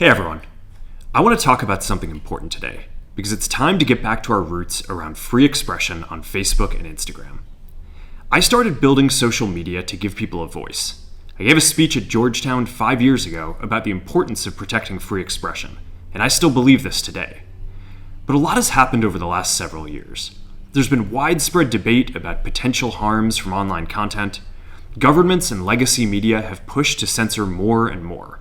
Hey everyone, I want to talk about something important today because it's time to get back to our roots around free expression on Facebook and Instagram. I started building social media to give people a voice. I gave a speech at Georgetown 5 years ago about the importance of protecting free expression, and I still believe this today. But a lot has happened over the last several years. There's been widespread debate about potential harms from online content. Governments and legacy media have pushed to censor more and more.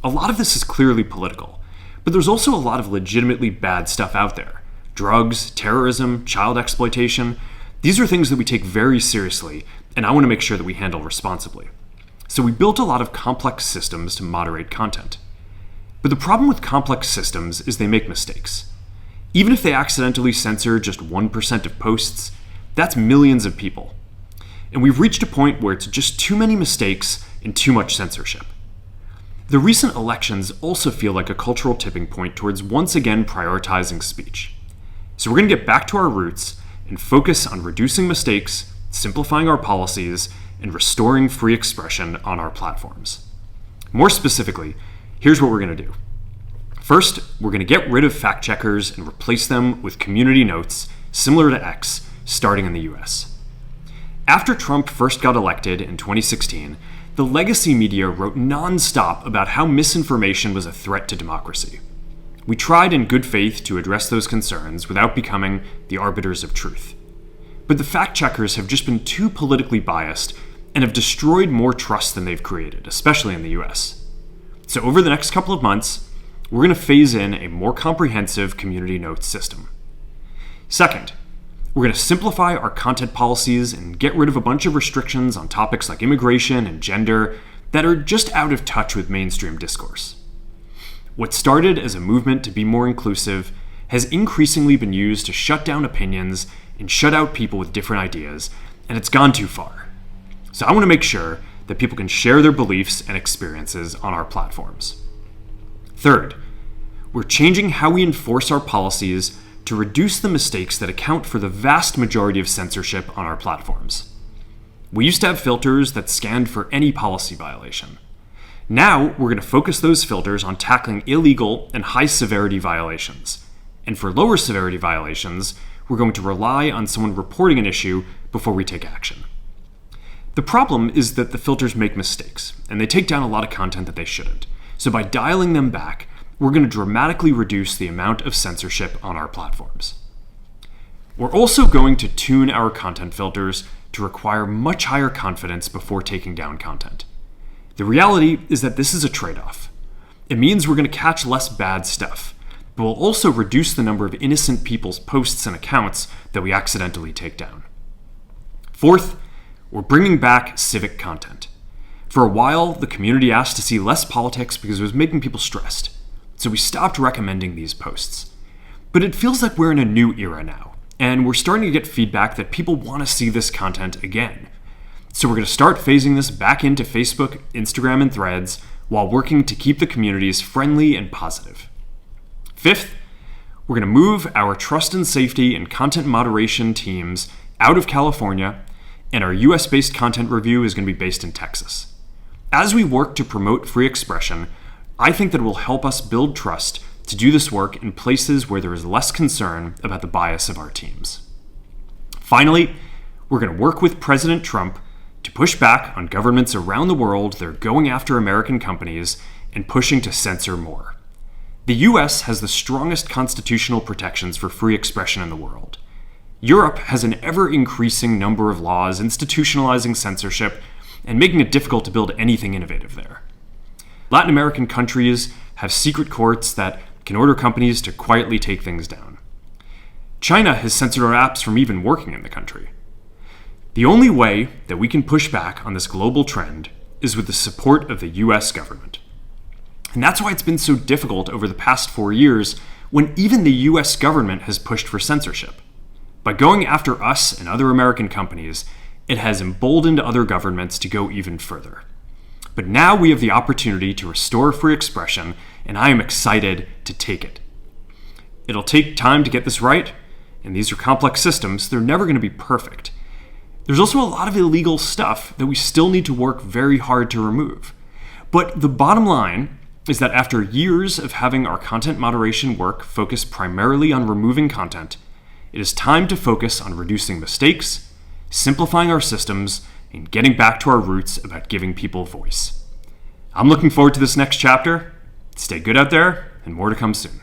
A lot of this is clearly political, but there's also a lot of legitimately bad stuff out there. Drugs, terrorism, child exploitation. These are things that we take very seriously, and I want to make sure that we handle responsibly. So we built a lot of complex systems to moderate content. But the problem with complex systems is they make mistakes. Even if they accidentally censor just 1% of posts, that's millions of people. And we've reached a point where it's just too many mistakes and too much censorship. The recent elections also feel like a cultural tipping point towards once again prioritizing speech. So we're going to get back to our roots and focus on reducing mistakes, simplifying our policies, and restoring free expression on our platforms. More specifically, here's what we're going to do. First, we're going to get rid of fact checkers and replace them with community notes similar to X, starting in the US. After Trump first got elected in 2016, the legacy media wrote non-stop about how misinformation was a threat to democracy. We tried in good faith to address those concerns without becoming the arbiters of truth. But the fact-checkers have just been too politically biased and have destroyed more trust than they've created, especially in the US. So over the next couple of months, we're going to phase in a more comprehensive community notes system. Second, we're going to simplify our content policies and get rid of a bunch of restrictions on topics like immigration and gender that are just out of touch with mainstream discourse. What started as a movement to be more inclusive has increasingly been used to shut down opinions and shut out people with different ideas, and it's gone too far. So I want to make sure that people can share their beliefs and experiences on our platforms. Third, we're changing how we enforce our policies to reduce the mistakes that account for the vast majority of censorship on our platforms. We used to have filters that scanned for any policy violation. Now, we're going to focus those filters on tackling illegal and high-severity violations. And for lower severity violations, we're going to rely on someone reporting an issue before we take action. The problem is that the filters make mistakes, and they take down a lot of content that they shouldn't. So by dialing them back, we're going to dramatically reduce the amount of censorship on our platforms. We're also going to tune our content filters to require much higher confidence before taking down content. The reality is that this is a trade-off. It means we're going to catch less bad stuff, but we'll also reduce the number of innocent people's posts and accounts that we accidentally take down. Fourth, we're bringing back civic content. For a while, the community asked to see less politics because it was making people stressed. So we stopped recommending these posts. But it feels like we're in a new era now, and we're starting to get feedback that people want to see this content again. So we're going to start phasing this back into Facebook, Instagram, and Threads while working to keep the communities friendly and positive. Fifth, we're going to move our trust and safety and content moderation teams out of California, and our US-based content review is going to be based in Texas. As we work to promote free expression, I think that it will help us build trust to do this work in places where there is less concern about the bias of our teams. Finally, we're going to work with President Trump to push back on governments around the world that are going after American companies and pushing to censor more. The US has the strongest constitutional protections for free expression in the world. Europe has an ever-increasing number of laws institutionalizing censorship and making it difficult to build anything innovative there. Latin American countries have secret courts that can order companies to quietly take things down. China has censored our apps from even working in the country. The only way that we can push back on this global trend is with the support of the US government. And that's why it's been so difficult over the past 4 years when even the US government has pushed for censorship. By going after us and other American companies, it has emboldened other governments to go even further. But now we have the opportunity to restore free expression, and I am excited to take it. It'll take time to get this right, and these are complex systems. They're never going to be perfect. There's also a lot of illegal stuff that we still need to work very hard to remove. But the bottom line is that after years of having our content moderation work focus primarily on removing content, it is time to focus on reducing mistakes, simplifying our systems, and getting back to our roots about giving people voice. I'm looking forward to this next chapter. Stay good out there, and more to come soon.